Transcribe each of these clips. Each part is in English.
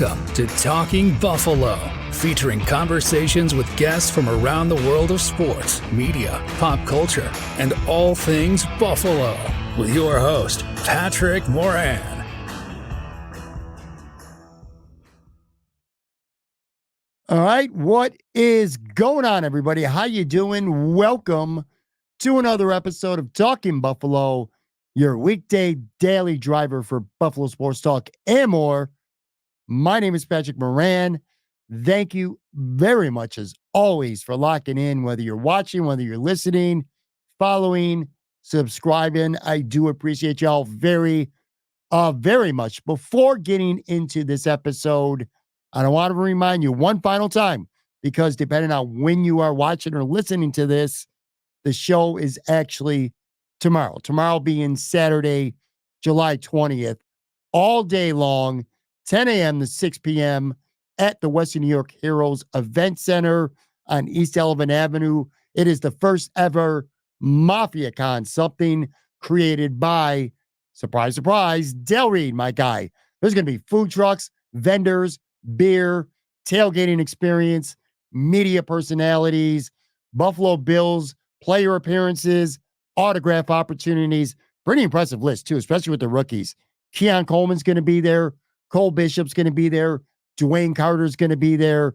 Welcome to Talking Buffalo, featuring conversations with guests from around the world of sports, media, pop culture, and all things Buffalo, with your host, Patrick Moran. All right, what is going on, everybody? How you doing? Welcome to another episode of Talking Buffalo, your weekday daily driver for Buffalo sports talk and more. My name is Patrick Moran. Thank you very much, as always, for locking in, whether you're watching, whether you're listening, following, subscribing. I do appreciate y'all very much. Before getting into this episode, I want to remind you one final time, because depending on when you are watching or listening to this, the show is actually tomorrow. Tomorrow being Saturday, July 20th, all day long, 10 a.m. to 6 p.m. at the Western New York Heroes Event Center on East Sullivan Avenue. It is the first ever Mafia Con, something created by, surprise, surprise, Del Reed, my guy. There's going to be food trucks, vendors, beer, tailgating experience, media personalities, Buffalo Bills player appearances, autograph opportunities. Pretty impressive list, too, especially with the rookies. Keon Coleman's going to be there. Cole Bishop's going to be there. Dwayne Carter's going to be there.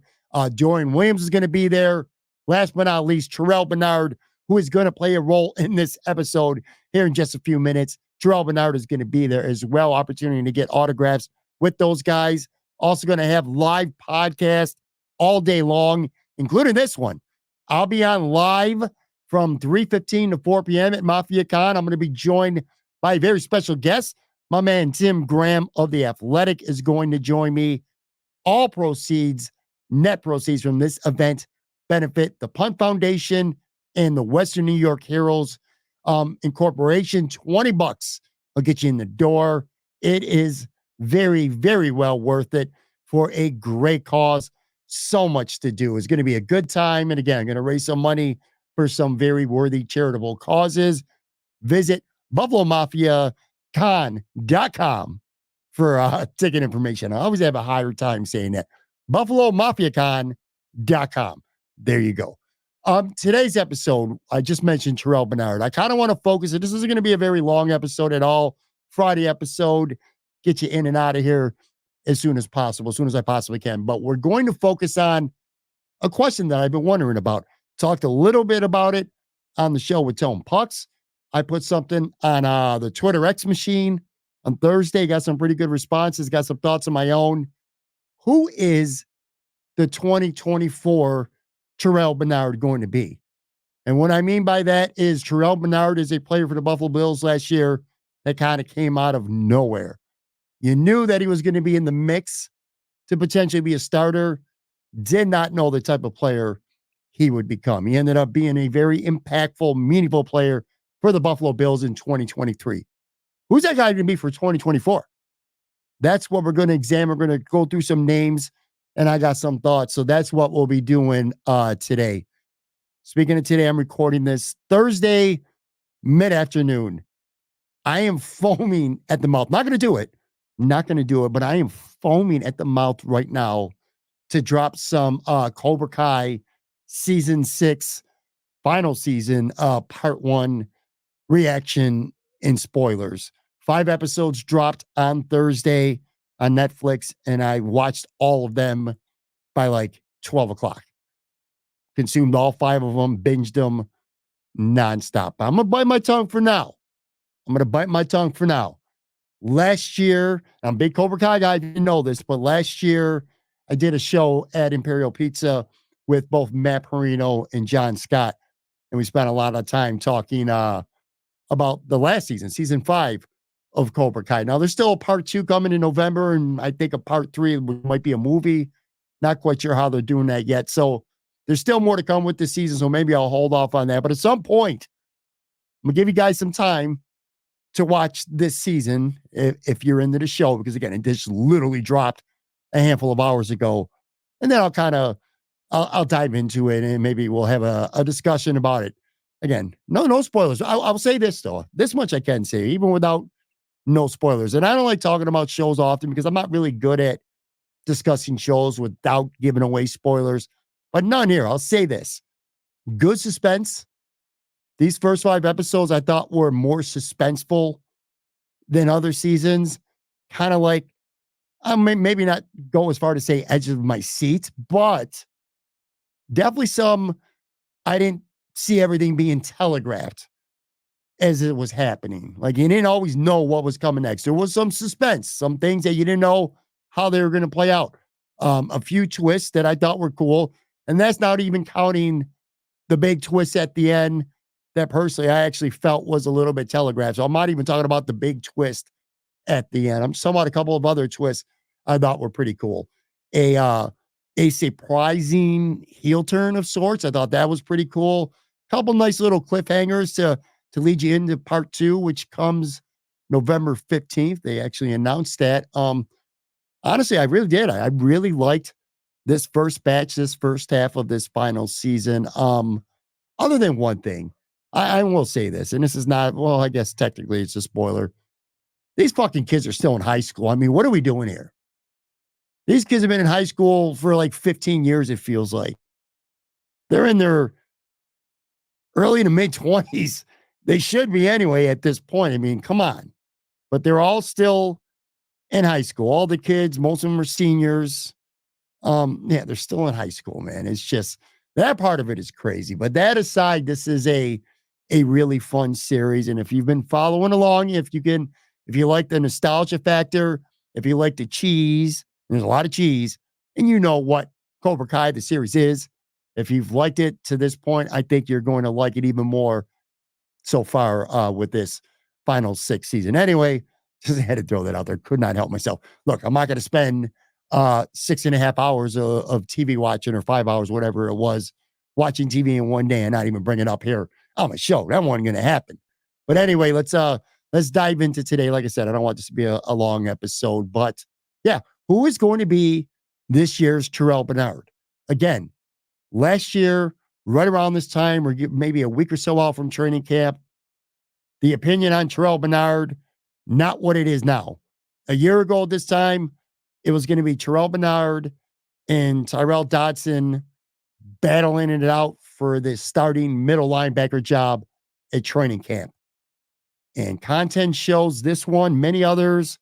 Dorian Williams is going to be there. Last but not least, Terrel Bernard, who is going to play a role in this episode here in just a few minutes. Terrel Bernard is going to be there as well. Opportunity to get autographs with those guys. Also going to have live podcast all day long, including this one. I'll be on live from 3:15 to 4 p.m. at Mafia Con. I'm going to be joined by a very special guest. My man, Tim Graham of The Athletic, is going to join me. All proceeds, net proceeds from this event, benefit the Punt Foundation and the Western New York Heroes Incorporation. $20 will get you in the door. It is very, very well worth it for a great cause. So much to do. It's going to be a good time. And again, I'm going to raise some money for some very worthy charitable causes. Visit BuffaloMafiaCon.com for ticket information. I always have a harder time saying that. BuffaloMafiaCon.com. There you go. Today's episode, I just mentioned Terrel Bernard. I kind of want to focus it. This isn't going to be a very long episode at all. Friday episode, get you in and out of here as soon as possible, as soon as I possibly can. But we're going to focus on a question that I've been wondering about. Talked a little bit about it on the show with Tone Pucks. I put something on the Twitter X machine on Thursday. Got some pretty good responses. Got some thoughts of my own. Who is the 2024 Terrel Bernard going to be? And what I mean by that is Terrel Bernard is a player for the Buffalo Bills last year that kind of came out of nowhere. You knew that he was going to be in the mix to potentially be a starter. Did not know the type of player he would become. He ended up being a very impactful, meaningful player for the Buffalo Bills in 2023. Who's that guy going to be for 2024? That's what we're going to examine. We're going to go through some names, and I got some thoughts. So that's what we'll be doing today. Speaking of today, I'm recording this Thursday mid-afternoon. I am foaming at the mouth. Not going to do it. Not going to do it, but I am foaming at the mouth right now to drop some Cobra Kai season 6, final season, part 1 reaction and spoilers. 5 episodes dropped on Thursday on Netflix, and I watched all of them by like 12 o'clock. Consumed all 5 of them, binged them nonstop. I'm going to bite my tongue for now. Last year, I'm a big Cobra Kai guy, I didn't know this, but last year I did a show at Imperial Pizza with both Matt Perino and John Scott. And we spent a lot of time talking about the last season, season 5 of Cobra Kai. Now, there's still a part 2 coming in November, and I think a part 3 might be a movie. Not quite sure how they're doing that yet. So there's still more to come with this season, so maybe I'll hold off on that. But at some point, I'm going to give you guys some time to watch this season if you're into the show, because again, it just literally dropped a handful of hours ago. And then I'll dive into it, and maybe we'll have a discussion about it. Again, no spoilers. I'll say this though. This much I can say, even without no spoilers. And I don't like talking about shows often because I'm not really good at discussing shows without giving away spoilers, but none here. I'll say this. Good suspense. These first 5 episodes I thought were more suspenseful than other seasons. Kind of like, I may maybe not go as far to say edge of my seat, but definitely some, I didn't see everything being telegraphed as it was happening. Like you didn't always know what was coming next. There was some suspense, some things that you didn't know how they were going to play out. A few twists that I thought were cool. And that's not even counting the big twist at the end that personally I actually felt was a little bit telegraphed. So I'm not even talking about the big twist at the end. I'm just talking about a couple of other twists I thought were pretty cool. A surprising heel turn of sorts. I thought that was pretty cool. Couple nice little cliffhangers to lead you into part 2, which comes November 15th. They actually announced that. Honestly, I really did. I really liked this first batch, this first half of this final season. Other than one thing, I will say this, and this is not, well, I guess technically it's a spoiler. These fucking kids are still in high school. I mean, what are we doing here? These kids have been in high school for like 15 years, it feels like. They're in their early to mid 20s. They should be anyway at this point. I mean, come on. But they're all still in high school. All the kids, most of them are seniors. Yeah, they're still in high school, man. It's just that part of it is crazy. But that aside, this is a really fun series. And if you've been following along, if you like the nostalgia factor, if you like the cheese, there's a lot of cheese, and you know what Cobra Kai, the series is. If you've liked it to this point, I think you're going to like it even more so far with this final 6 season. Anyway, just had to throw that out there. Could not help myself. Look, I'm not going to spend 6.5 hours of TV watching or 5 hours, whatever it was, watching TV in one day and not even bring it up here on my show. That wasn't going to happen. But anyway, let's dive into today. Like I said, I don't want this to be a long episode, but yeah, who is going to be this year's Terrel Bernard? Again, last year, right around this time, or maybe a week or so out from training camp, the opinion on Terrel Bernard, not what it is now. A year ago at this time, it was going to be Terrel Bernard and Tyrel Dodson battling it out for the starting middle linebacker job at training camp. And content shows this one, many others,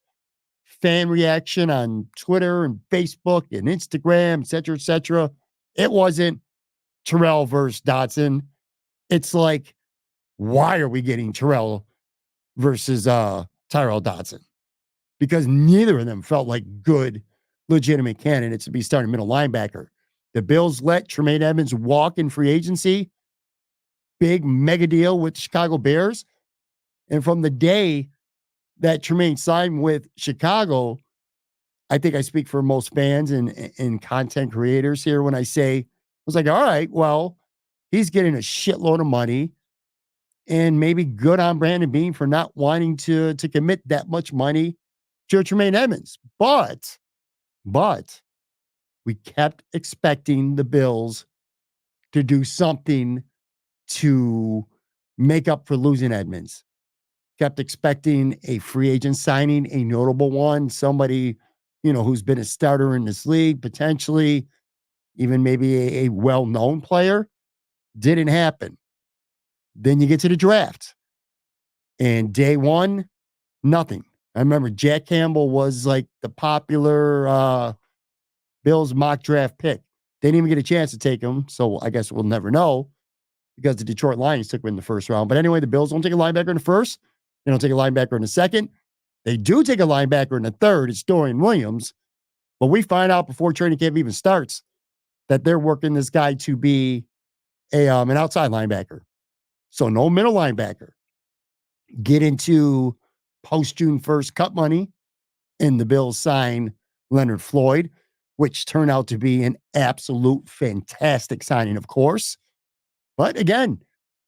fan reaction on Twitter and Facebook and Instagram, et cetera. It wasn't Terrell versus Dodson. It's like, why are we getting Terrell versus Tyrel Dodson? Because neither of them felt like good, legitimate candidates to be starting middle linebacker. The Bills let Tremaine Edmunds walk in free agency. Big mega deal with the Chicago Bears. And from the day that Tremaine signed with Chicago, I think I speak for most fans and content creators here when I say, I was like, all right, well, he's getting a shitload of money and maybe good on Brandon Beane for not wanting to commit that much money to Tremaine Edmunds. But we kept expecting the Bills to do something to make up for losing Edmunds. Kept expecting a free agent signing, a notable one, somebody, who's been a starter in this league, potentially even maybe a well-known player. Didn't happen. Then you get to the draft. And day one, nothing. I remember Jack Campbell was like the popular Bills mock draft pick. They didn't even get a chance to take him, so I guess we'll never know because the Detroit Lions took him in the first round. But anyway, the Bills don't take a linebacker in the first. They don't take a linebacker in the second. They do take a linebacker in the third. It's Dorian Williams. But we find out before training camp even starts that they're working this guy to be an outside linebacker. So no middle linebacker. Get into post-June 1st cut money, and the Bills sign Leonard Floyd, which turned out to be an absolute fantastic signing, of course. But again,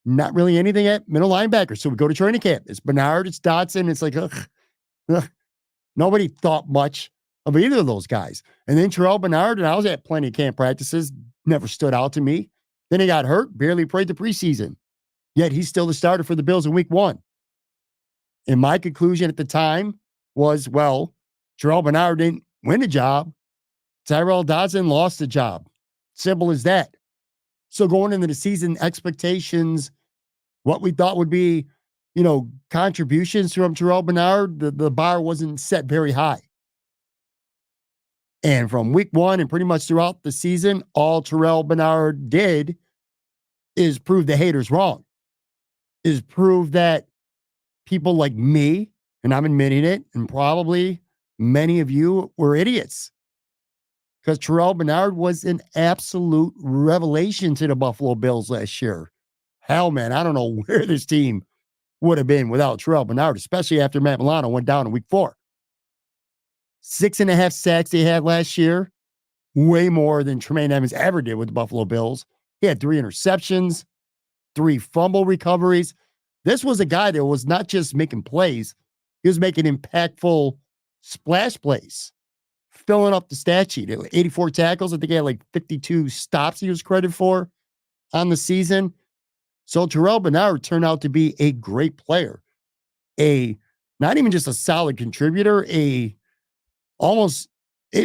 not really anything at middle linebacker. So we go to training camp. It's Bernard, it's Dodson. It's like, ugh. Nobody thought much of either of those guys. And then Terrel Bernard, and I was at plenty of camp practices, never stood out to me. Then he got hurt, barely played the preseason. Yet he's still the starter for the Bills in week 1. And my conclusion at the time was, well, Terrel Bernard didn't win the job. Tyrel Dodson lost the job. Simple as that. So going into the season, expectations, what we thought would be, contributions from Terrel Bernard, the bar wasn't set very high. And from week one and pretty much throughout the season, all Terrel Bernard did is prove the haters wrong, is prove that people like me, and I'm admitting it, and probably many of you were idiots. Because Terrel Bernard was an absolute revelation to the Buffalo Bills last year. Hell, man, I don't know where this team would have been without Terrel Bernard, especially after Matt Milano went down in week 4. 6.5 sacks they had last year, way more than Tremaine Edmunds ever did with the Buffalo Bills. He had 3 interceptions, 3 fumble recoveries. This was a guy that was not just making plays, he was making impactful splash plays, filling up the stat sheet. 84 tackles. I think he had like 52 stops he was credited for on the season. So Terrel Bernard turned out to be a great player. Not even just a solid contributor, it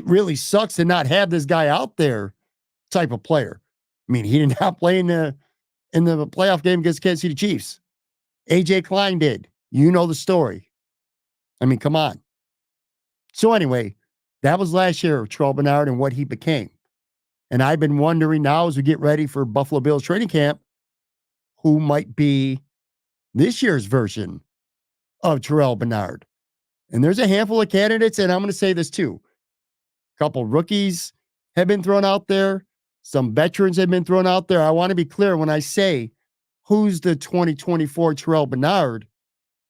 really sucks to not have this guy out there type of player. I mean, he did not play in the playoff game against Kansas City Chiefs. AJ Klein did. You know the story. I mean, come on. So anyway, that was last year of Terrel Bernard and what he became. And I've been wondering now as we get ready for Buffalo Bills training camp, who might be this year's version of Terrel Bernard. And there's a handful of candidates, and I'm going to say this too. A couple rookies have been thrown out there. Some veterans have been thrown out there. I want to be clear when I say who's the 2024 Terrel Bernard.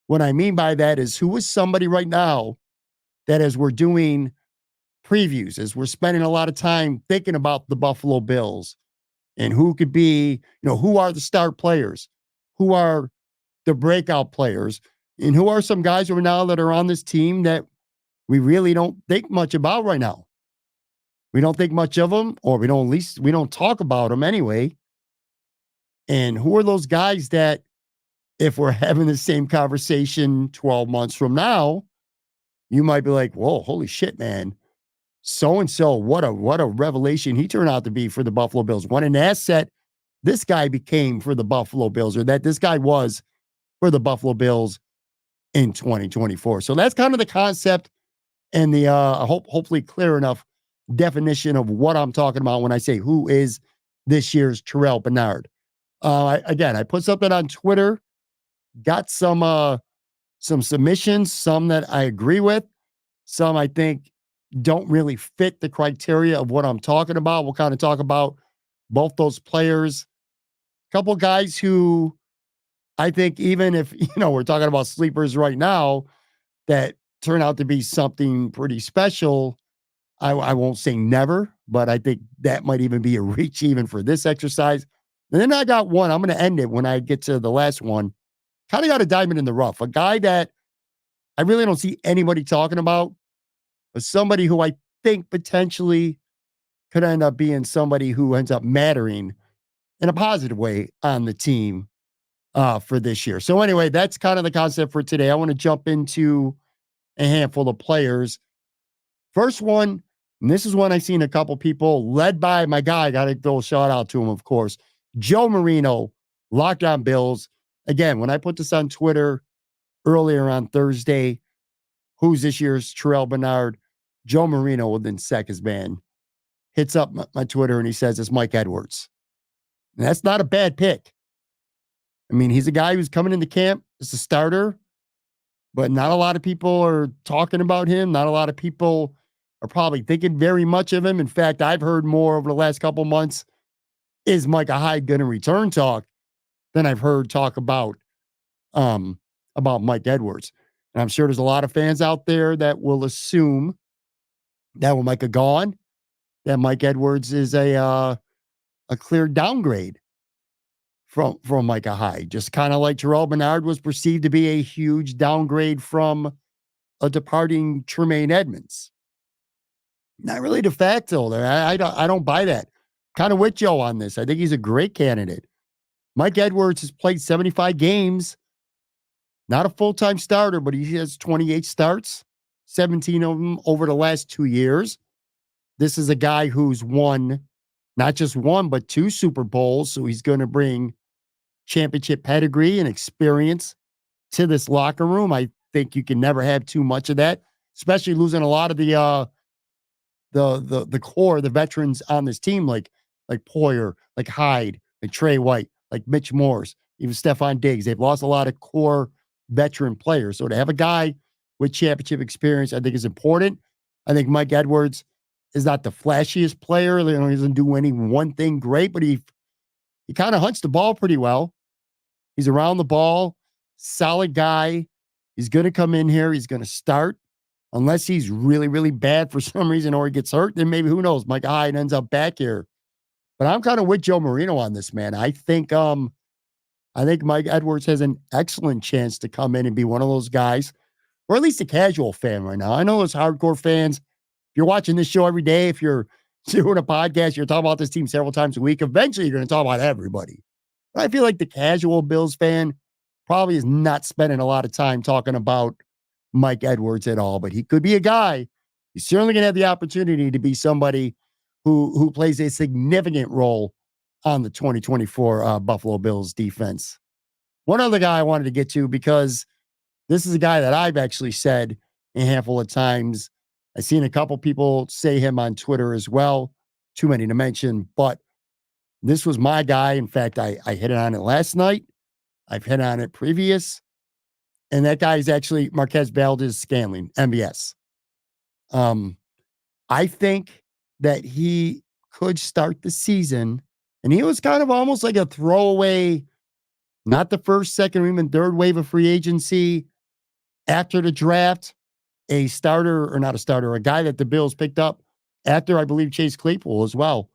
What I mean by that is who is somebody right now that as we're doing previews, as we're spending a lot of time thinking about the Buffalo Bills and who could be, who are the star players, who are the breakout players, and who are some guys right now that are on this team that we really don't think much about right now. We don't think much of them, or we don't talk about them anyway. And who are those guys that if we're having the same conversation 12 months from now, you might be like, whoa, holy shit, man. So-and-so, what a revelation he turned out to be for the Buffalo Bills. What an asset this guy became for the Buffalo Bills, or that this guy was for the Buffalo Bills in 2024. So that's kind of the concept and the hopefully clear enough definition of what I'm talking about when I say who is this year's Terrel Bernard. I put something on Twitter, got some submissions, some that I agree with, some I think don't really fit the criteria of what I'm talking about. We'll kind of talk about both those players. A couple guys who I think even if, we're talking about sleepers right now that turn out to be something pretty special, I won't say never, but I think that might even be a reach even for this exercise. And then I got one. I'm going to end it when I get to the last one. Kind of got a diamond in the rough. A guy that I really don't see anybody talking about, but somebody who I think potentially could end up being somebody who ends up mattering in a positive way on the team for this year. So anyway, that's kind of the concept for today. I want to jump into a handful of players. First one, and this is one I've seen a couple people led by my guy. Got to throw a shout out to him, of course. Joe Marino, Locked On Bills. Again, when I put this on Twitter earlier on Thursday, who's this year's Terrel Bernard? Joe Marino within seconds, man, hits up my Twitter and he says it's Mike Edwards. And that's not a bad pick. I mean, he's a guy who's coming into camp as a starter, but not a lot of people are talking about him. Not a lot of people are probably thinking very much of him. In fact, I've heard more over the last couple months, is Micah Hyde going to return talk, than I've heard talk about Mike Edwards. And I'm sure there's a lot of fans out there that will assume that with Micah gone, that Mike Edwards is a clear downgrade from Micah Hyde. Just kind of like Terrel Bernard was perceived to be a huge downgrade from a departing Tremaine Edmunds. Not really de facto there. I don't buy that. Kind of with Joe on this. I think he's a great candidate. Mike Edwards has played 75 games. Not a full-time starter, but he has 28 starts, 17 of them over the last 2 years. This is a guy who's won not just one, but 2 Super Bowls. So he's going to bring championship pedigree and experience to this locker room. I think you can never have too much of that, especially losing a lot of the core, the veterans on this team, like Poyer, like Hyde, like Trey White, like Mitch Morse, even Stephon Diggs. They've lost a lot of core veteran players. So to have a guy with championship experience, I think is important. I think Mike Edwards is not the flashiest player. He doesn't do any one thing great, but he kind of hunts the ball pretty well. He's around the ball, solid guy. He's going to come in here. He's going to start. Unless he's really, really bad for some reason or he gets hurt, then maybe, who knows, Mike Hyde ends up back here. But I'm kind of with Joe Marino on this, man. I think Mike Edwards has an excellent chance to come in and be one of those guys, or at least a casual fan right now. I know those hardcore fans, if you're watching this show every day, if you're doing a podcast, you're talking about this team several times a week, eventually you're going to talk about everybody. But I feel like the casual Bills fan probably is not spending a lot of time talking about Mike Edwards at all, but he could be a guy. He's certainly going to have the opportunity to be somebody who plays a significant role on the 2024 Buffalo Bills defense. One other guy I wanted to get to, because this is a guy that I've actually said a handful of times. I've seen a couple people say him on Twitter as well. Too many to mention, but this was my guy. In fact, I hit on it last night. I've hit on it previous. And that guy is actually Marquez Valdez-Scantling, MVS. I think that he could start the season, and he was kind of almost like a throwaway, not the first, second, or even third wave of free agency after the draft, a starter, or not a starter, a guy that the Bills picked up after, I believe, Chase Claypool as well.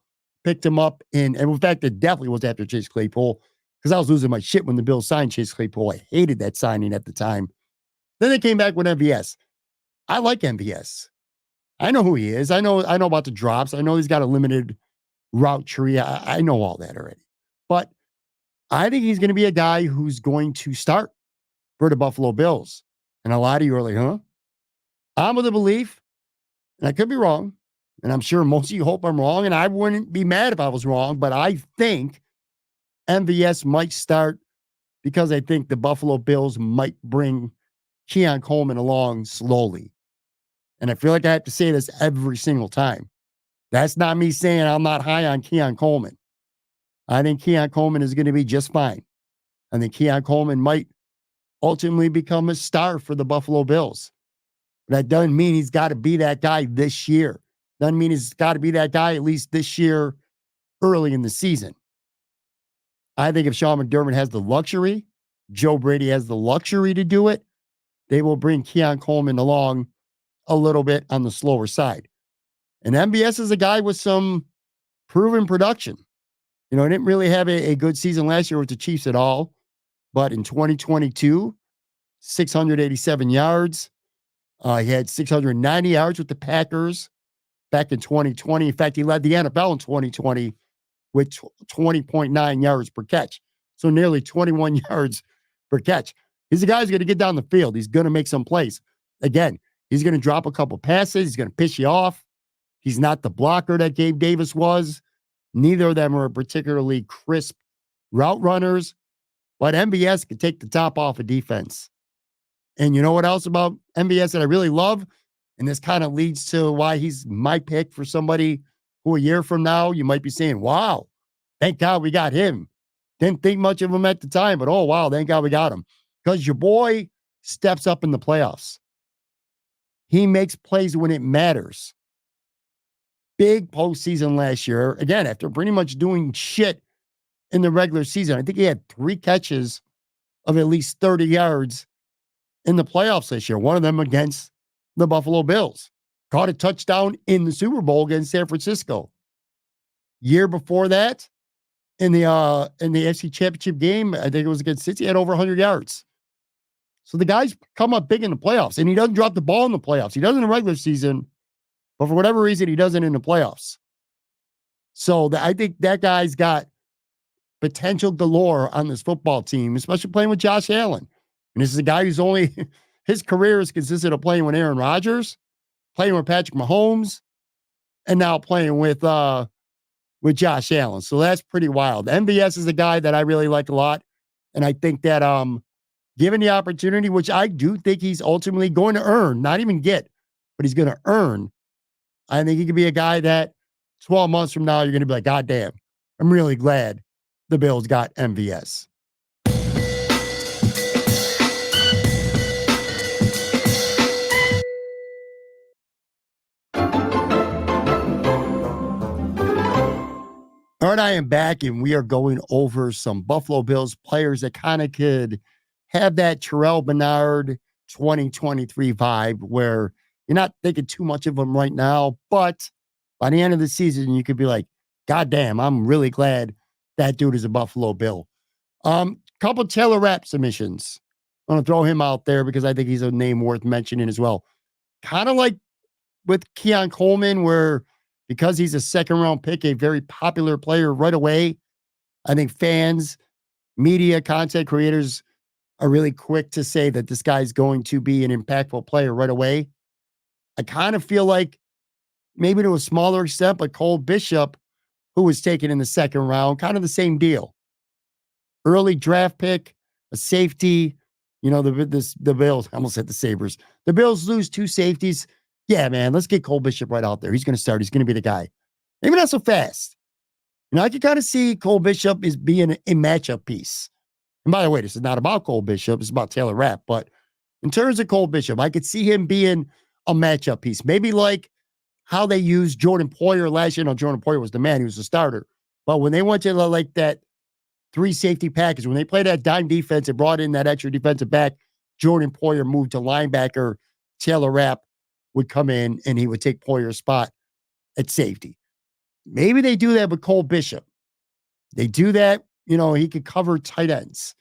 Picked him up, and in fact, it definitely was after Chase Claypool, because I was losing my shit when the Bills signed Chase Claypool. I hated that signing at the time. Then they came back with MVS. I like MVS. I know who he is. I know about the drops. I know he's got a limited route tree. I know all that already. But I think he's going to be a guy who's going to start for the Buffalo Bills. And a lot of you are like, huh? I'm of the belief, and I could be wrong, and I'm sure most of you hope I'm wrong, and I wouldn't be mad if I was wrong, but I think MVS might start, because I think the Buffalo Bills might bring Keon Coleman along slowly. And I feel like I have to say this every single time. That's not me saying I'm not high on Keon Coleman. I think Keon Coleman is going to be just fine. I think Keon Coleman might ultimately become a star for the Buffalo Bills. But that doesn't mean he's got to be that guy this year. Doesn't mean he's got to be that guy at least this year early in the season. I think if Sean McDermott has the luxury, Joe Brady has the luxury to do it, they will bring Keon Coleman along a little bit on the slower side. And MVS is a guy with some proven production. He didn't really have a good season last year with the Chiefs at all. But in 2022, 687 yards. He had 690 yards with the Packers back in 2020. In fact, he led the NFL in 2020 with 20.9 yards per catch. So nearly 21 yards per catch. He's a guy who's going to get down the field. He's going to make some plays. Again, he's going to drop a couple passes. He's going to piss you off. He's not the blocker that Gabe Davis was. Neither of them are particularly crisp route runners. But MVS can take the top off of defense. And you know what else about MVS that I really love? And this kind of leads to why he's my pick for somebody who a year from now, you might be saying, wow, thank God we got him. Didn't think much of him at the time, but oh, wow, thank God we got him. Because your boy steps up in the playoffs. He makes plays when it matters. Big postseason last year. Again, after pretty much doing shit in the regular season. I think he had 3 catches of at least 30 yards in the playoffs this year. One of them against the Buffalo Bills. Caught a touchdown in the Super Bowl against San Francisco. Year before that, in the AFC Championship game, I think it was against City, he had over 100 yards. So the guy's come up big in the playoffs, and he doesn't drop the ball in the playoffs. He does in the regular season, but for whatever reason, he doesn't in the playoffs. So I think that guy's got potential galore on this football team, especially playing with Josh Allen. And this is a guy who's his career has consisted of playing with Aaron Rodgers, playing with Patrick Mahomes, and now playing with Josh Allen. So that's pretty wild. MVS is a guy that I really like a lot. And I think that given the opportunity, which I do think he's ultimately going to earn, not even get, but he's going to earn. I think he could be a guy that 12 months from now, you're going to be like, God damn, I'm really glad the Bills got MVS. All right, I am back, and we are going over some Buffalo Bills players that kind of could have that Terrel Bernard 2023 vibe where you're not thinking too much of them right now, but by the end of the season, you could be like, God damn, I'm really glad that dude is a Buffalo Bill. Couple Taylor Rapp submissions. I'm going to throw him out there because I think he's a name worth mentioning as well. Kind of like with Keon Coleman, where because he's a second round pick, a very popular player right away, I think fans, media, content creators are really quick to say that this guy's going to be an impactful player right away. I kind of feel like maybe to a smaller extent, but Cole Bishop, who was taken in the second round, kind of the same deal. Early draft pick, a safety. You know, the Bills, I almost said the Sabres. The Bills lose two safeties. Yeah, man, let's get Cole Bishop right out there. He's going to start. He's going to be the guy. Maybe not so fast. You know, I can kind of see Cole Bishop as being a matchup piece. And by the way, this is not about Cole Bishop. It's about Taylor Rapp. But in terms of Cole Bishop, I could see him being a matchup piece. Maybe like how they used Jordan Poyer last year. No, Jordan Poyer was the man. He was the starter. But when they went to like that three safety package, when they played that dime defense and brought in that extra defensive back, Jordan Poyer moved to linebacker. Taylor Rapp would come in and he would take Poyer's spot at safety. Maybe they do that with Cole Bishop. They do that, you know, he could cover tight ends.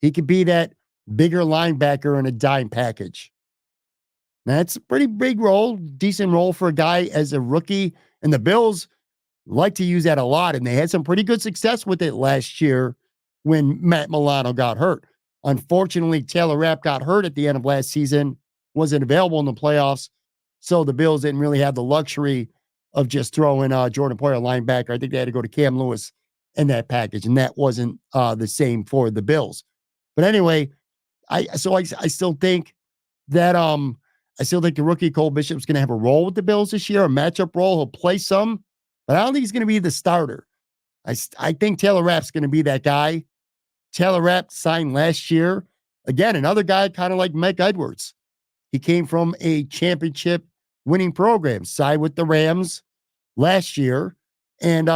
He could be that bigger linebacker in a dime package. That's a pretty big role, decent role for a guy as a rookie. And the Bills like to use that a lot. And they had some pretty good success with it last year when Matt Milano got hurt. Unfortunately, Taylor Rapp got hurt at the end of last season, wasn't available in the playoffs. So the Bills didn't really have the luxury of just throwing Jordan Poyer linebacker. I think they had to go to Cam Lewis in that package. And that wasn't the same for the Bills. But anyway, I still think that I still think the rookie Cole Bishop's going to have a role with the Bills this year, a matchup role. He'll play some, but I don't think he's going to be the starter. I think Taylor Rapp's going to be that guy. Taylor Rapp signed last year. Again, another guy kind of like Mike Edwards. He came from a championship winning program, signed with the Rams last year, and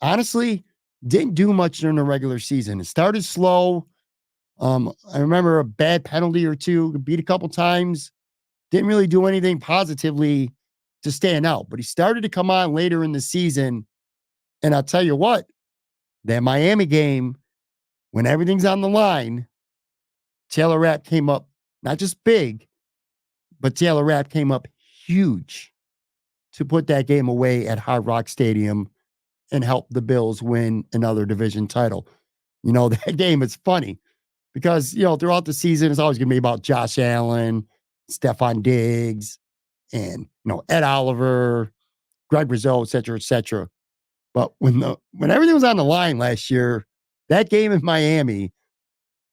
honestly, didn't do much during the regular season. It started slow. I remember a bad penalty or two, beat a couple times. Didn't really do anything positively to stand out, but he started to come on later in the season. And I'll tell you what, that Miami game, when everything's on the line, Taylor Rapp came up not just big, but Taylor Rapp came up huge to put that game away at Hard Rock Stadium and help the Bills win another division title. You know, that game is funny because, you know, throughout the season, it's always going to be about Josh Allen, Stephon Diggs, and, you know, Ed Oliver, Greg Brazil, et cetera, et cetera. But when everything was on the line last year, that game in Miami,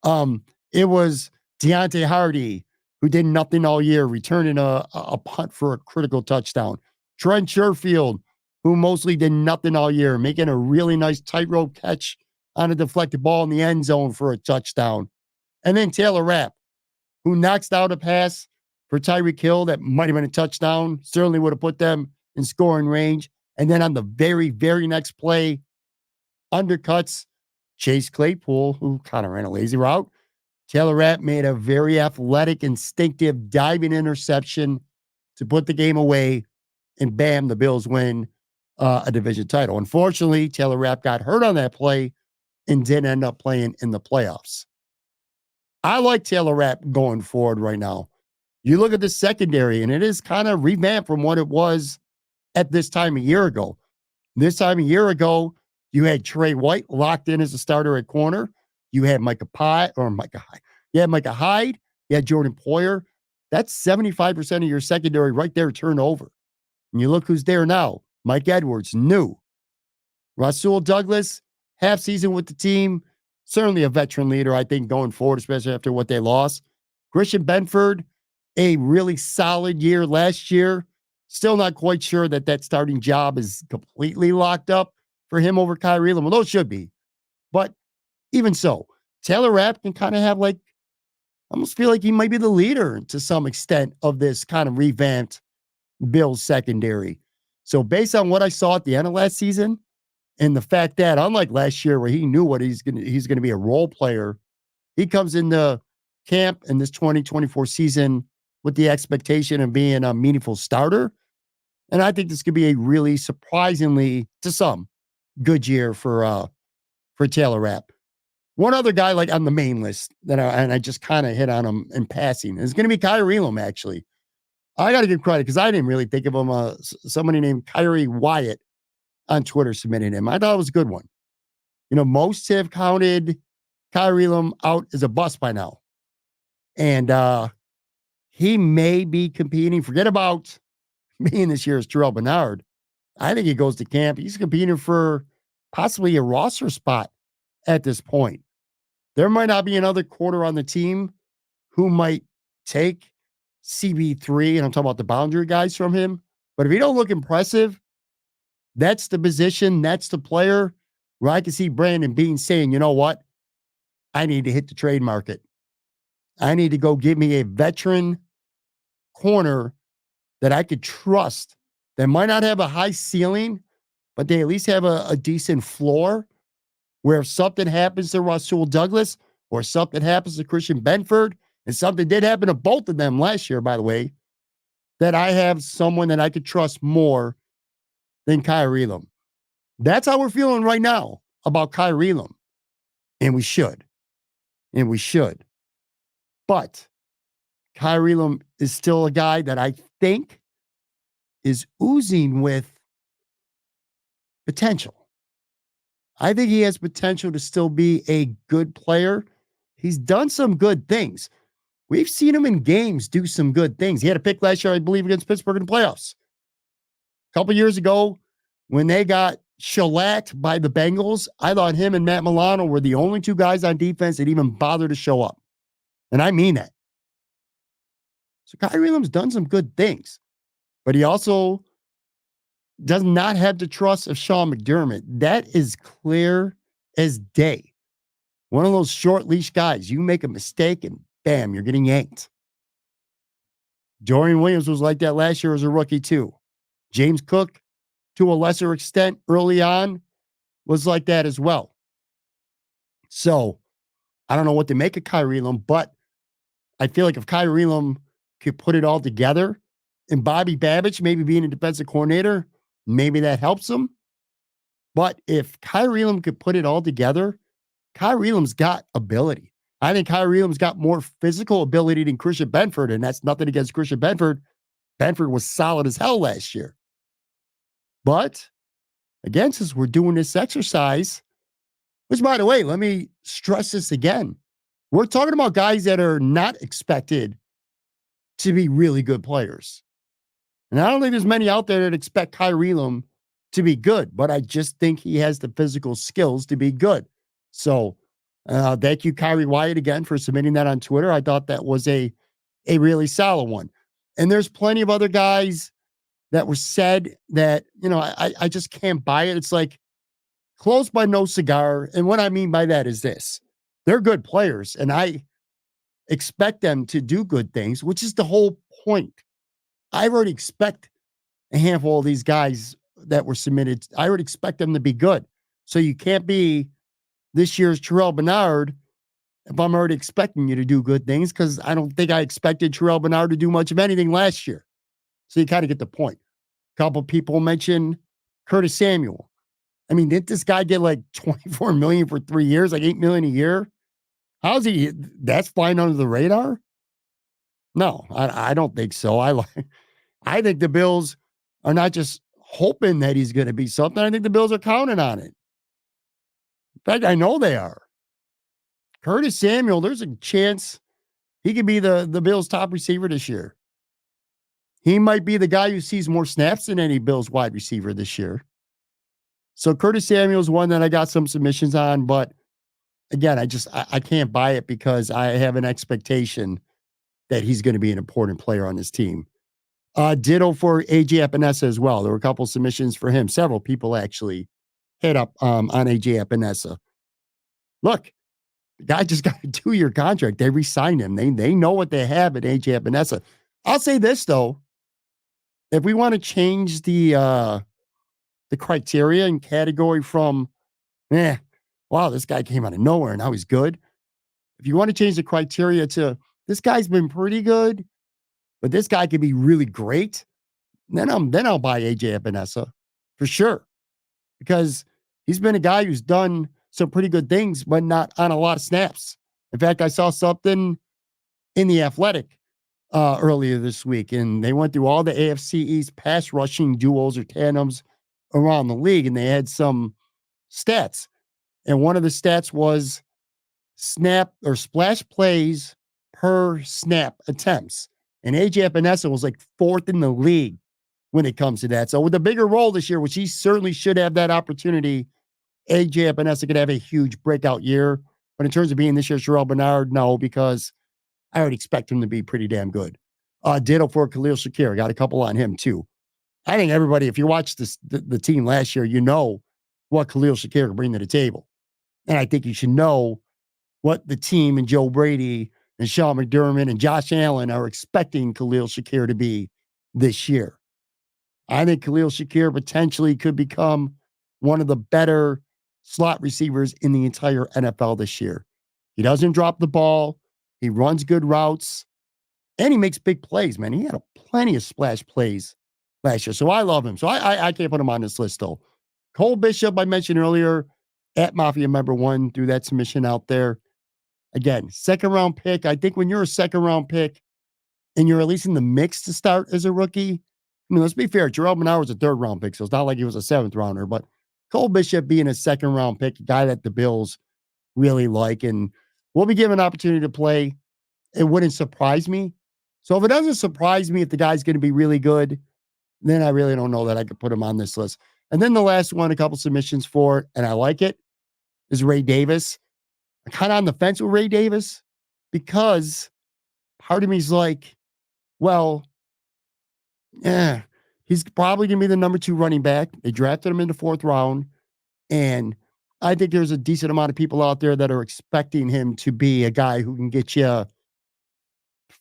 it was Deontay Hardy, who did nothing all year, returning a punt for a critical touchdown. Trent Sherfield, who mostly did nothing all year, making a really nice tightrope catch on a deflected ball in the end zone for a touchdown. And then Taylor Rapp, who knocks out a pass for Tyreek Hill that might have been a touchdown, certainly would have put them in scoring range. And then on the very, very next play, undercuts Chase Claypool, who kind of ran a lazy route. Taylor Rapp made a very athletic, instinctive diving interception to put the game away. And bam, the Bills win a division title. Unfortunately, Taylor Rapp got hurt on that play and didn't end up playing in the playoffs. I like Taylor Rapp going forward right now. You look at the secondary, and it is kind of revamped from what it was at this time a year ago. This time a year ago, you had Trey White locked in as a starter at corner. You had Micah Hyde. You had Micah Hyde. You had Jordan Poyer. That's 75% of your secondary right there turned over. And you look who's there now. Mike Edwards, new. Rasul Douglas, half season with the team. Certainly a veteran leader, I think, going forward, especially after what they lost. Christian Benford, a really solid year last year. Still not quite sure that that starting job is completely locked up for him over Kyrie Elam. Well, those should be. But even so, Taylor Rapp can kind of have I almost feel like he might be the leader to some extent of this kind of revamped Bills secondary. So based on what I saw at the end of last season and the fact that unlike last year where he knew what he's going to be a role player, he comes into camp in this 2024 season with the expectation of being a meaningful starter. And I think this could be a really surprisingly, to some, good year for Taylor Rapp. One other guy on the main list I just kind of hit on him in passing is going to be Kyrie Elam, actually. I got to give credit because I didn't really think of him. Somebody named Kyrie Wyatt on Twitter submitted him. I thought it was a good one. Most have counted Kyrie Elam out as a bust by now. And he may be competing. Forget about being this year's Terrel Bernard. I think he goes to camp. He's competing for possibly a roster spot at this point. There might not be another quarter on the team who might take CB3, and I'm talking about the boundary guys from him. But if he don't look impressive, that's the position, that's the player where I can see Brandon Beane saying, you know what? I need to hit the trade market. I need to go give me a veteran corner that I could trust that might not have a high ceiling, but they at least have a decent floor where if something happens to Rasul Douglas or something happens to Christian Benford, and something did happen to both of them last year, by the way, that I have someone that I could trust more than Kyrie Elam. That's how we're feeling right now about Kyrie Elam. And we should. And we should. But Kyrie Elam is still a guy that I think is oozing with potential. I think he has potential to still be a good player. He's done some good things. We've seen him in games do some good things. He had a pick last year, I believe, against Pittsburgh in the playoffs. A couple years ago, when they got shellacked by the Bengals, I thought him and Matt Milano were the only two guys on defense that even bothered to show up. And I mean that. So Kyrie Elam's done some good things. But he also does not have the trust of Sean McDermott. That is clear as day. One of those short leash guys. You make a mistake and bam, you're getting yanked. Dorian Williams was like that last year as a rookie too. James Cook, to a lesser extent early on, was like that as well. So I don't know what to make of Kyrie Elam, but I feel like if Kyrie Elam could put it all together and Bobby Babich maybe being a defensive coordinator, maybe that helps him. But if Kyrie Elam could put it all together, Kyrie Elam's got ability. I think Kyrie Elam's got more physical ability than Christian Benford, and that's nothing against Christian Benford. Benford was solid as hell last year. But again, since we're doing this exercise, which, by the way, let me stress this again. We're talking about guys that are not expected to be really good players. And I don't think there's many out there that expect Kyrie Elam to be good, but I just think he has the physical skills to be good. So thank you, Kyrie Wyatt, again, for submitting that on Twitter. I thought that was a really solid one. And there's plenty of other guys that were said that, I just can't buy it. It's like close by no cigar. And what I mean by that is this. They're good players, and I expect them to do good things, which is the whole point. I already expect a handful of these guys that were submitted. I would expect them to be good. So you can't be this year's Terrel Bernard if I'm already expecting you to do good things, because I don't think I expected Terrel Bernard to do much of anything last year. So you kind of get the point. A couple people mentioned Curtis Samuel. I mean, didn't this guy get like $24 million for 3 years, like $8 million a year? How's he? That's flying under the radar? No, I don't think so. I think the Bills are not just hoping that he's going to be something. I think the Bills are counting on it. In fact, I know they are. Curtis Samuel, there's a chance he could be the Bills' top receiver this year. he might be the guy who sees more snaps than any Bills wide receiver this year. So Curtis Samuel's one that I got some submissions on, but again, I can't buy it because I have an expectation that he's going to be an important player on this team. Ditto for AJ Epinesa as well. There were a couple submissions for him. Several people actually hit up on AJ Epinesa. Look, the guy just got a 2-year contract. They re-signed him. They know what they have at AJ Epinesa. I'll say this though. If we want to change the criteria and category from, wow, this guy came out of nowhere and now he's good. If you want to change the criteria to this guy's been pretty good, but this guy could be really great, then I'll buy AJ Epinesa for sure. Because he's been a guy who's done some pretty good things, but not on a lot of snaps. In fact, I saw something in The Athletic earlier this week, and they went through all the AFC East pass rushing duos or tandems around the league, and they had some stats. And one of the stats was snap or splash plays per snap attempts. And AJ Epinesa was like 4th in the league when it comes to that. So with a bigger role this year, which he certainly should have that opportunity, AJ Epinesa could have a huge breakout year. But in terms of being this year's Terrel Bernard, no, because I would expect him to be pretty damn good. Ditto for Khalil Shakir. Got a couple on him too. I think everybody, if you watched the team last year, you know what Khalil Shakir can bring to the table. And I think you should know what the team and Joe Brady and Sean McDermott and Josh Allen are expecting Khalil Shakir to be this year. I think Khalil Shakir potentially could become one of the better slot receivers in the entire NFL this year. He doesn't drop the ball. He runs good routes. And he makes big plays, man. He had plenty of splash plays last year. So I love him. So I can't put him on this list, though. Cole Bishop, I mentioned earlier, at Mafia Member 1, threw that submission out there. Again, 2nd-round pick. I think when you're a 2nd-round pick and you're at least in the mix to start as a rookie, I mean, let's be fair. Terrel Bernard was a 3rd-round pick, so it's not like he was a 7th-rounder. But Cole Bishop being a 2nd-round pick, a guy that the Bills really like, and will be given an opportunity to play. It wouldn't surprise me. So if it doesn't surprise me if the guy's going to be really good, then I really don't know that I could put him on this list. And then the last one, a couple submissions for, and I like it, is Ray Davis. I'm kind of on the fence with Ray Davis because part of me is like, well, he's probably going to be the number 2 running back. They drafted him in the 4th round. And I think there's a decent amount of people out there that are expecting him to be a guy who can get you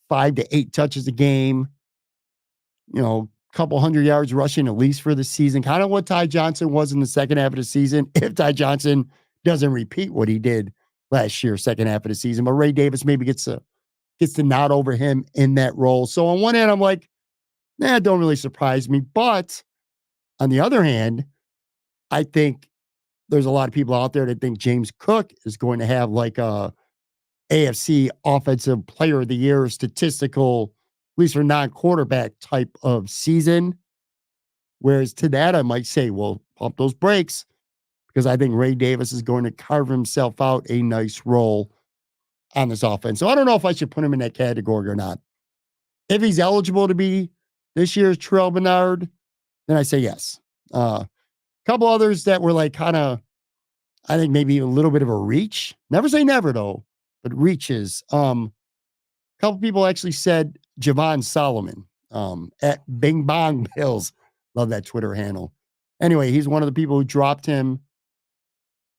5 to 8 touches a game, a couple hundred yards rushing at least for the season, kind of what Ty Johnson was in the second half of the season, if Ty Johnson doesn't repeat what he did last year, second half of the season. But Ray Davis maybe gets the nod over him in that role. So on one hand, I'm like, it don't really surprise me. But on the other hand, I think there's a lot of people out there that think James Cook is going to have like a AFC Offensive Player of the Year statistical, at least for non-quarterback type of season. Whereas to that, I might say, well, pump those brakes, because I think Ray Davis is going to carve himself out a nice role on this offense. So I don't know if I should put him in that category or not. If he's eligible to be this year's Terrel Bernard, then I say yes. Couple others that were like kind of, I think maybe a little bit of a reach. Never say never though, but reaches. Couple people actually said Javon Solomon at Bing Bong Bills. Love that Twitter handle. Anyway, he's one of the people who dropped him.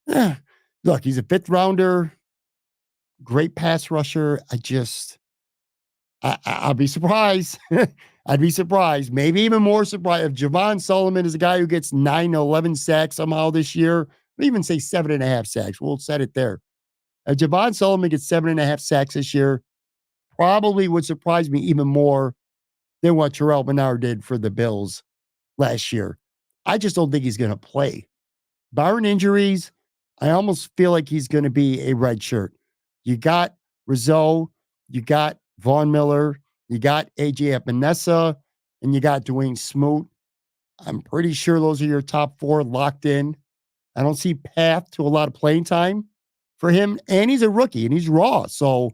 Look, he's a 5th rounder, great pass rusher. I'll be surprised. I'd be surprised, maybe even more surprised if Javon Solomon is a guy who gets 9 to 11 sacks somehow this year. I'd even say 7.5 sacks. We'll set it there. If Javon Solomon gets 7.5 sacks this year, probably would surprise me even more than what Terrel Bernard did for the Bills last year. I just don't think he's going to play. Barring injuries, I almost feel like he's going to be a red shirt. You got Rizzo, you got Von Miller, you got AJ Epinesa, and you got Dwayne Smoot. I'm pretty sure those are your top 4 locked in. I don't see path to a lot of playing time for him. And he's a rookie and he's raw. So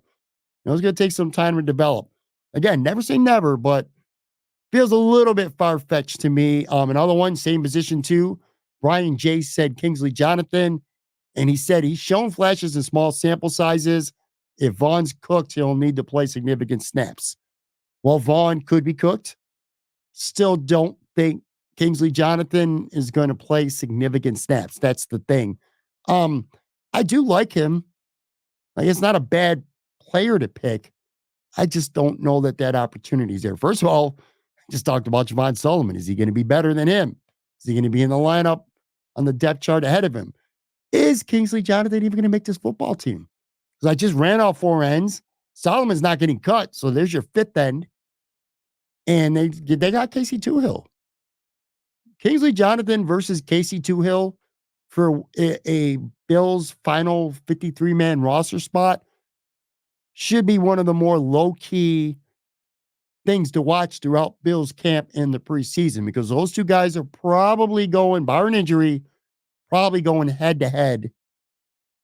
it's going to take some time to develop. Again, never say never, but feels a little bit far-fetched to me. Another one, same position too. Brian J said Kingsley Jonathan, and he said he's shown flashes in small sample sizes. If Vaughn's cooked, he'll need to play significant snaps. Well, Vaughn could be cooked. Still don't think Kingsley Jonathan is going to play significant snaps. That's the thing. I do like him. Like, it's not a bad player to pick. I just don't know that opportunity is there. First of all, I just talked about Javon Sullivan. Is he going to be better than him? Is he going to be in the lineup on the depth chart ahead of him? Is Kingsley Jonathan even going to make this football team? Because I just ran off 4 ends. Solomon's not getting cut, so there's your 5th end. And they got Casey Toohill. Kingsley Jonathan versus Casey Toohill for a Bills final 53-man roster spot should be one of the more low-key things to watch throughout Bills camp in the preseason, because those two guys are probably going, barring injury, probably going head-to-head.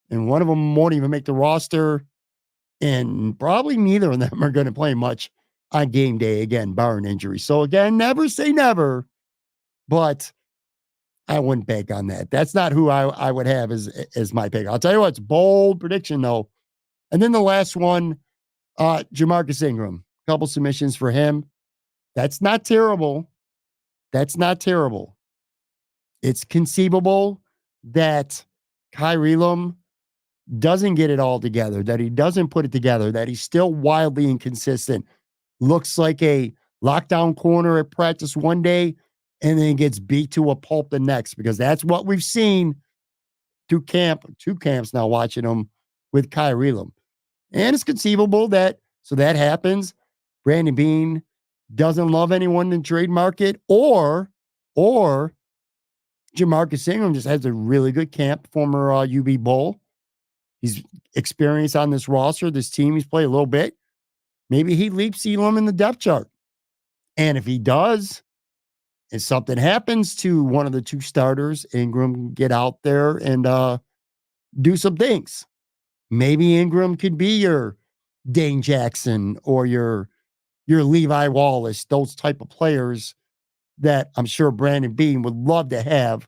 And one of them won't even make the roster. And probably neither of them are going to play much on game day, again, barring injury. So, again, never say never, but I wouldn't bank on that. That's not who I would have as my pick. I'll tell you what, it's bold prediction, though. And then the last one, Jamarcus Ingram. A couple submissions for him. That's not terrible. That's not terrible. It's conceivable that Kyrie Elam doesn't get it all together, that he doesn't put it together, that he's still wildly inconsistent. Looks like a lockdown corner at practice one day and then gets beat to a pulp the next, because that's what we've seen through two camps now watching him with Kyrie Elam. And it's conceivable that happens. Brandon Beane doesn't love anyone in the trade market, or Jamarcus Ingram just has a really good camp, former UB Bull. He's experienced on this roster, this team. He's played a little bit. Maybe he leaps Elam in the depth chart. And if he does, and something happens to one of the two starters, Ingram can get out there and do some things. Maybe Ingram could be your Dane Jackson or your Levi Wallace, those type of players that I'm sure Brandon Beane would love to have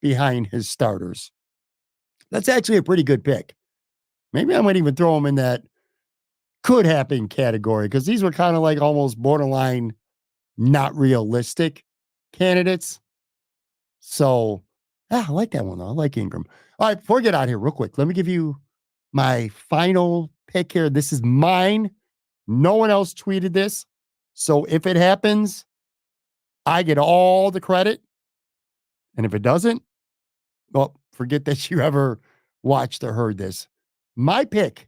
behind his starters. That's actually a pretty good pick. Maybe I might even throw him in that could happen category, because these were kind of like almost borderline not realistic candidates. So, I like that one, though. I like Ingram. All right, before we get out here real quick, let me give you my final pick here. This is mine. No one else tweeted this. So if it happens, I get all the credit. And if it doesn't, well, forget that you ever watched or heard this. My pick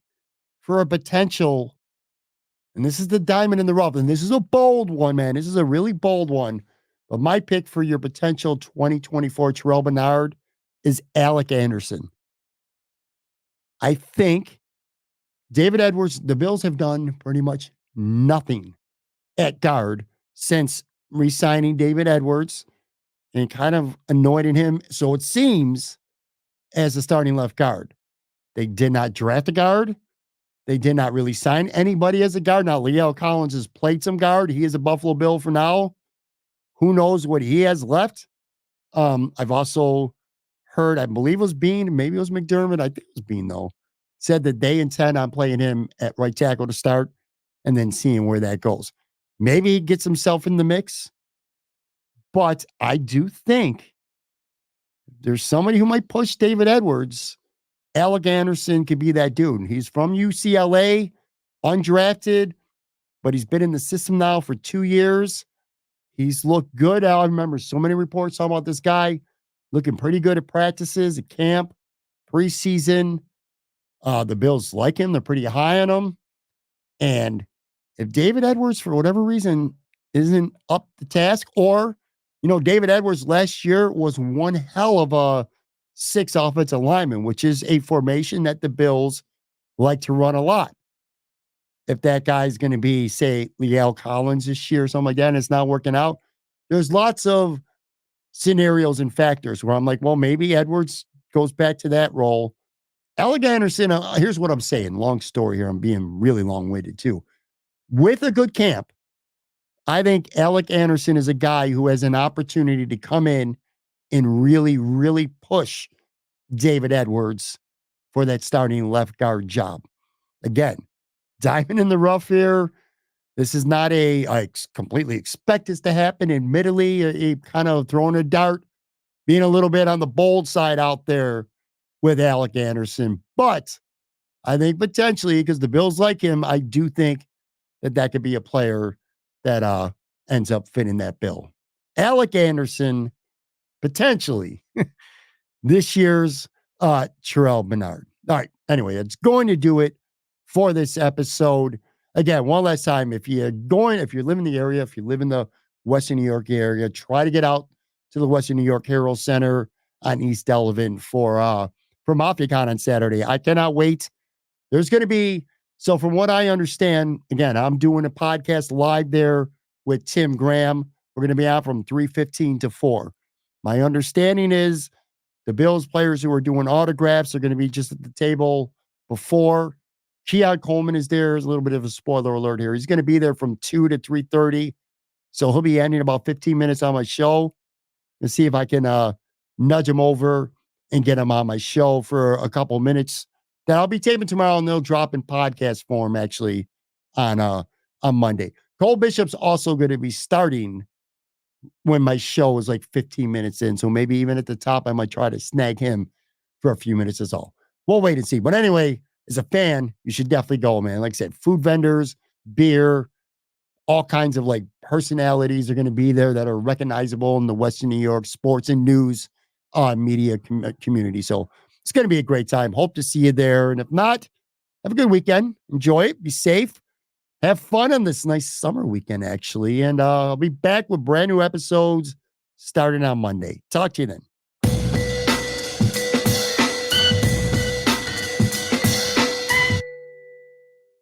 for a potential, and this is the diamond in the rough, and this is a bold one, man. This is a really bold one. But my pick for your potential 2024 Terrel Bernard is Alec Anderson. I think David Edwards, the Bills have done pretty much nothing at guard since re-signing David Edwards and kind of anointing him, so it seems, as a starting left guard. They did not draft a guard. They did not really sign anybody as a guard. Now, La'el Collins has played some guard. He is a Buffalo Bill for now. Who knows what he has left? I've also heard, I believe it was Bean, maybe it was McDermott, I think it was Bean, though, said that they intend on playing him at right tackle to start and then seeing where that goes. Maybe he gets himself in the mix, but I do think there's somebody who might push David Edwards. Alec Anderson could be that dude. He's from UCLA, undrafted, but he's been in the system now for 2 years. He's looked good. I remember so many reports talking about this guy looking pretty good at practices, at camp, preseason. The Bills like him. They're pretty high on him. And if David Edwards, for whatever reason, isn't up to task, or, David Edwards last year was one hell of a 6 offensive lineman, which is a formation that the Bills like to run a lot. If that guy's going to be, say, La'el Collins this year or something like that, and it's not working out, there's lots of scenarios and factors where I'm like, well, maybe Edwards goes back to that role. Alec Anderson, here's what I'm saying. Long story here. I'm being really long-winded too. With a good camp, I think Alec Anderson is a guy who has an opportunity to come in and really, really push David Edwards for that starting left guard job. Again, diamond in the rough here. This is not I completely expect this to happen. Admittedly, a kind of throwing a dart, being a little bit on the bold side out there with Alec Anderson. But I think potentially, because the Bills like him, I do think that could be a player that ends up fitting that bill. Alec Anderson, potentially this year's Terrel Bernard. All right. Anyway, it's going to do it for this episode. Again, one last time, if you live in the area, if you live in the Western New York area, try to get out to the Western New York Hero Center on East Elvin for Mafia Con on Saturday. I cannot wait. There's going to be, so from what I understand, again, I'm doing a podcast live there with Tim Graham. We're going to be out from 3:15 to 4. My understanding is the Bills players who are doing autographs are going to be just at the table before. Keon Coleman is there. There's a little bit of a spoiler alert here. He's going to be there from 2 to 3:30. So he'll be ending about 15 minutes on my show and see if I can nudge him over and get him on my show for a couple minutes that I'll be taping tomorrow, and they'll drop in podcast form actually on Monday. Cole Bishop's also going to be starting when my show is like 15 minutes in. So maybe even at the top, I might try to snag him for a few minutes as all. We'll wait and see. But anyway, as a fan, you should definitely go, man. Like I said, food vendors, beer, all kinds of like personalities are going to be there that are recognizable in the Western New York sports and news media community. So it's going to be a great time. Hope to see you there. And if not, have a good weekend. Enjoy it. Be safe. Have fun on this nice summer weekend, actually. And I'll be back with brand new episodes starting on Monday. Talk to you then.